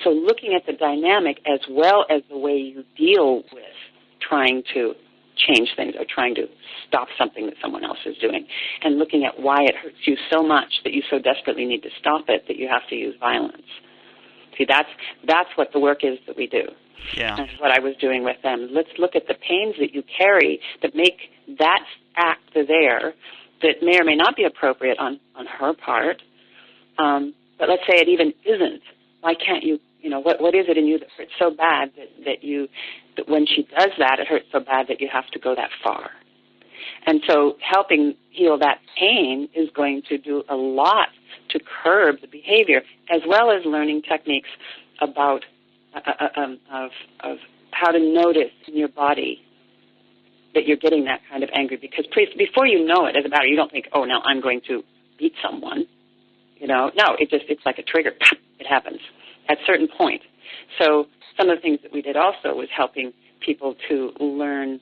So looking at the dynamic as well as the way you deal with trying to change things or trying to stop something that someone else is doing, and looking at why it hurts you so much that you so desperately need to stop it that you have to use violence. See, that's what the work is that we do. Yeah. That's what I was doing with them. Let's look at the pains that you carry that make that act there that may or may not be appropriate on her part. But let's say it even isn't. Why can't you, what is it in you that hurts so bad that when she does that, it hurts so bad that you have to go that far? And so helping heal that pain is going to do a lot to curb the behavior, as well as learning techniques about of how to notice in your body that you're getting that kind of anger. Because before you know it as a matter, you don't think, oh, now I'm going to beat someone. No, it's like a trigger. It happens at a certain point. So some of the things that we did also was helping people to learn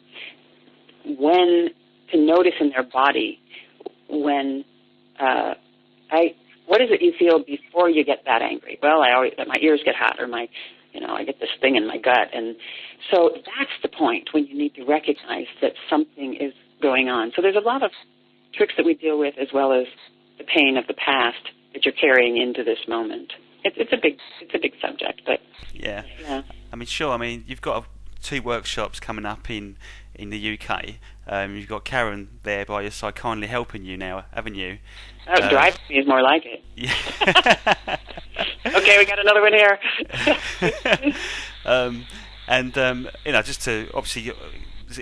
when to notice in their body when what is it you feel before you get that angry? Well, my ears get hot, or I get this thing in my gut. And so that's the point when you need to recognize that something is going on. So there's a lot of tricks that we deal with, as well as the pain of the past that you're carrying into this moment. It's a big subject, but yeah. I mean, sure. I mean, you've got 2 workshops coming up in the UK. You've got Karen there by your side, kindly helping you now, haven't you? Drive me is more like it. Yeah. Okay, we got another one here. Just to obviously,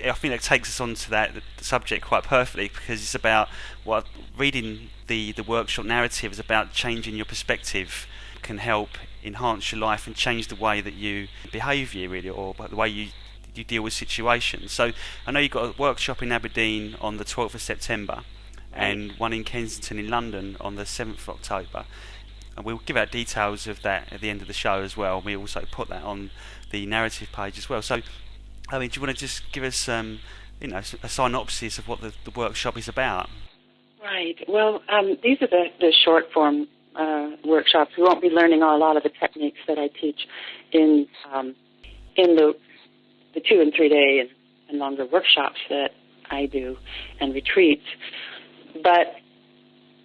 I think that takes us on to that subject quite perfectly, because it's about reading the workshop narrative is about changing your perspective can help enhance your life and change the way that you behave, really, or the way you deal with situations. So I know you've got a workshop in Aberdeen on the 12th of September and one in Kensington in London on the 7th of October. And we'll give out details of that at the end of the show as well. We also put that on the narrative page as well. So, I mean, do you want to just give us a synopsis of what the workshop is about? Right. Well, these are the short form workshops. We won't be learning a lot of the techniques that I teach in the 2 and 3 day and longer workshops that I do and retreats. But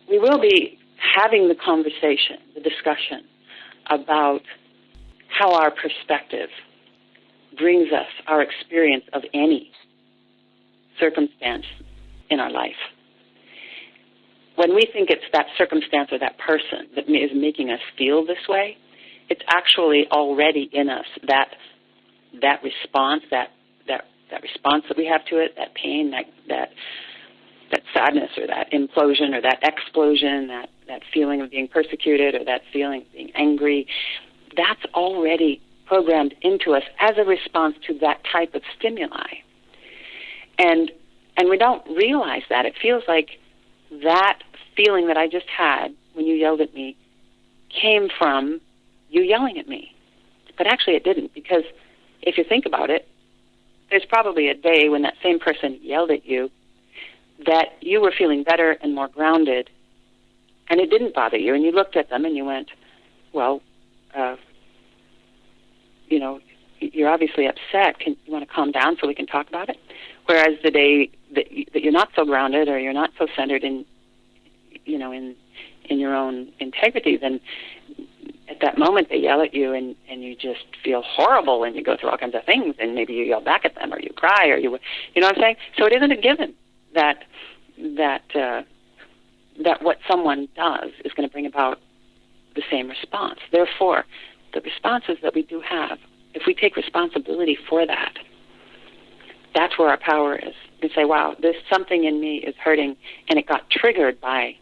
we will be having the conversation, the discussion about how our perspective brings us our experience of any circumstance in our life. When we think it's that circumstance or that person that is making us feel this way, it's actually already in us, that response, that response that we have to it, that pain, that sadness, or that implosion, or that explosion, that feeling of being persecuted, or that feeling of being angry. That's already programmed into us as a response to that type of stimuli. And we don't realize that. It feels like that feeling that I just had when you yelled at me came from you yelling at me. But actually it didn't, because if you think about it, there's probably a day when that same person yelled at you that you were feeling better and more grounded, and it didn't bother you, and you looked at them and you went, well, you're obviously upset. You want to calm down so we can talk about it? Whereas the day that you're not so grounded, or you're not so centered in your own integrity, then at that moment they yell at you and you just feel horrible, and you go through all kinds of things, and maybe you yell back at them, or you cry, or you know what I'm saying? So it isn't a given that what someone does is going to bring about the same response. Therefore, the responses that we do have, if we take responsibility for that, that's where our power is. We say, wow, there's something in me is hurting, and it got triggered by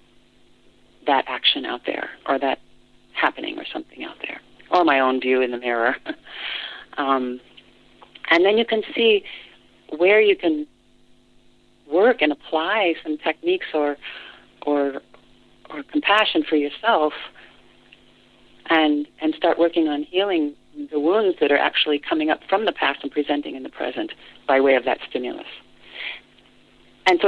that action out there, or that happening, or something out there, or my own view in the mirror. And then you can see where you can work and apply some techniques or compassion for yourself, and start working on healing the wounds that are actually coming up from the past and presenting in the present by way of that stimulus. And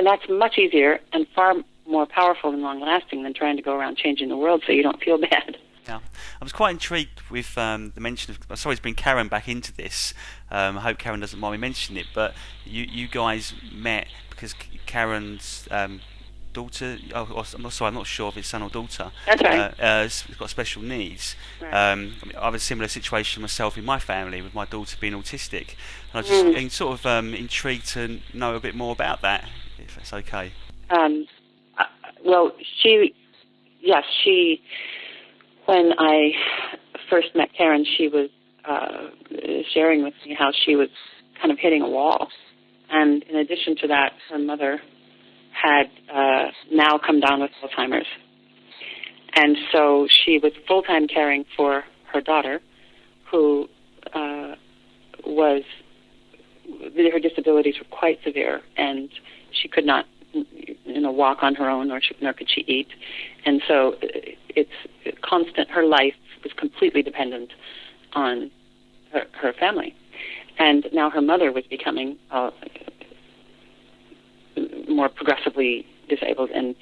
that's much easier and far more powerful and long-lasting than trying to go around changing the world so you don't feel bad. Yeah, I was quite intrigued with the mention of. Sorry to bring Karen back into this. I hope Karen doesn't mind me mentioning it, but you guys met because Karen's daughter. Oh, I'm not sure if it's son or daughter. That's right. Has got special needs. Right. I mean, I have a similar situation myself in my family with my daughter being autistic, and I was just sort of intrigued to know a bit more about that, if that's okay. Well, she. When I first met Karen, she was sharing with me how she was kind of hitting a wall. And in addition to that, her mother had now come down with Alzheimer's. And so she was full-time caring for her daughter, who her disabilities were quite severe, and she could not walk on her own, nor could she eat. And so it's constant. Her life was completely dependent on her family. And now her mother was becoming more progressively disabled, and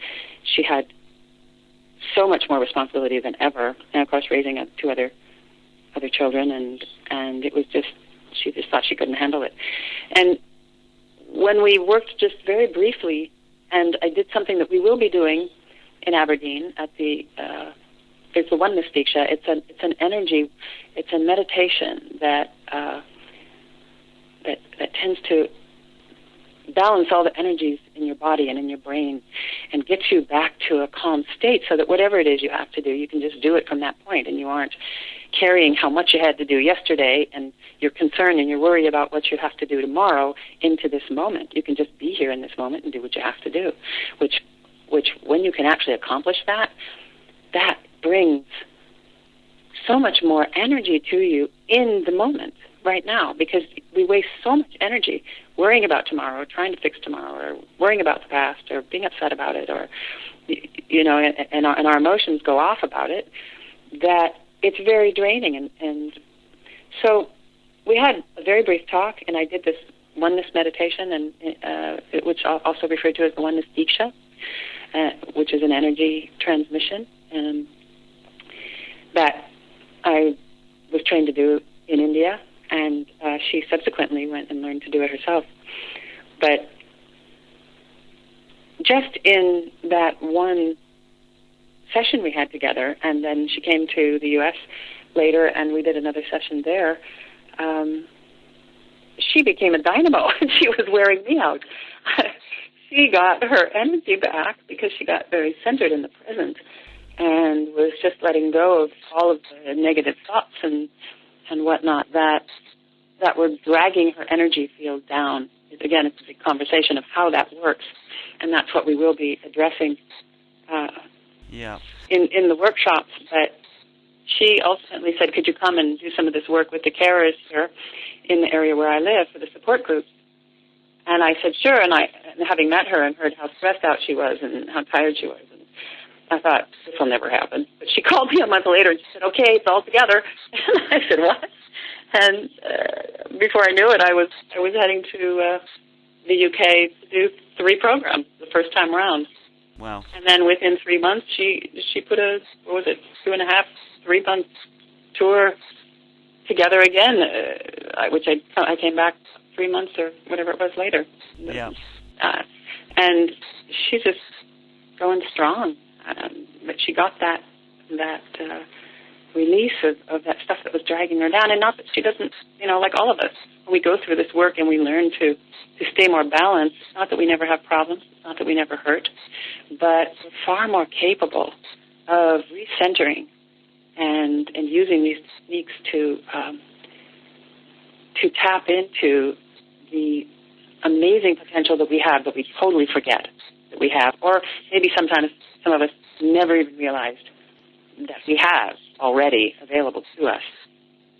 she had so much more responsibility than ever. And of course, raising up two other children, and it was just, she just thought she couldn't handle it. And when we worked just very briefly, and I did something that we will be doing in Aberdeen at the it's the Oneness Diksha. It's an energy, it's a meditation that tends to balance all the energies in your body and in your brain and get you back to a calm state, so that whatever it is you have to do, you can just do it from that point, and you aren't carrying how much you had to do yesterday and your concern and your worry about what you have to do tomorrow into this moment. You can just be here in this moment and do what you have to do, which when you can actually accomplish that brings so much more energy to you in the moment right now, because we waste so much energy worrying about tomorrow, or trying to fix tomorrow, or worrying about the past, or being upset about it, or and our emotions go off about it, that it's very draining. And so we had a very brief talk, and I did this Oneness meditation, and which I'll also refer to as the Oneness Diksha, which is an energy transmission, and that I was trained to do in India, and she subsequently went and learned to do it herself. But just in that one session we had together, and then she came to the U.S. later, and we did another session there, she became a dynamo, and she was wearing me out. She got her energy back because she got very centered in the present and was just letting go of all of the negative thoughts and whatnot that were dragging her energy field down. Again, it's a big conversation of how that works, and that's what we will be addressing in the workshops. But she ultimately said, could you come and do some of this work with the carers here in the area where I live for the support group? And I said, sure. And having met her and heard how stressed out she was and how tired she was, and I thought, this will never happen. But she called me a month later and she said, okay, it's all together. And I said, what? And before I knew it, I was heading to the UK to do 3 programs the first time around. Wow. And then within 3 months, she put a, 2.5, 3 month tour together again, which I came back 3 months or whatever it was later. Yeah. And she's just going strong. But she got that release of that stuff that was dragging her down. And not that she doesn't, like all of us, when we go through this work and we learn to stay more balanced, it's not that we never have problems, it's not that we never hurt, but we're far more capable of recentering and using these techniques to tap into the amazing potential that we have, that we totally forget that we have, or maybe sometimes some of us never even realized that we have already available to us,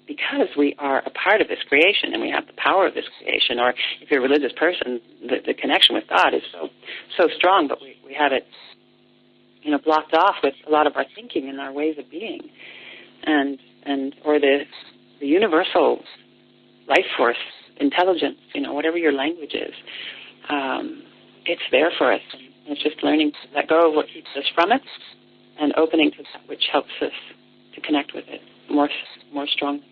because we are a part of this creation and we have the power of this creation. Or if you're a religious person, the connection with God is so strong, but we have it blocked off with a lot of our thinking and our ways of being, or the universal life force, intelligence, whatever your language is, it's there for us. It's just learning to let go of what keeps us from it and opening to that which helps us to connect with it more strongly.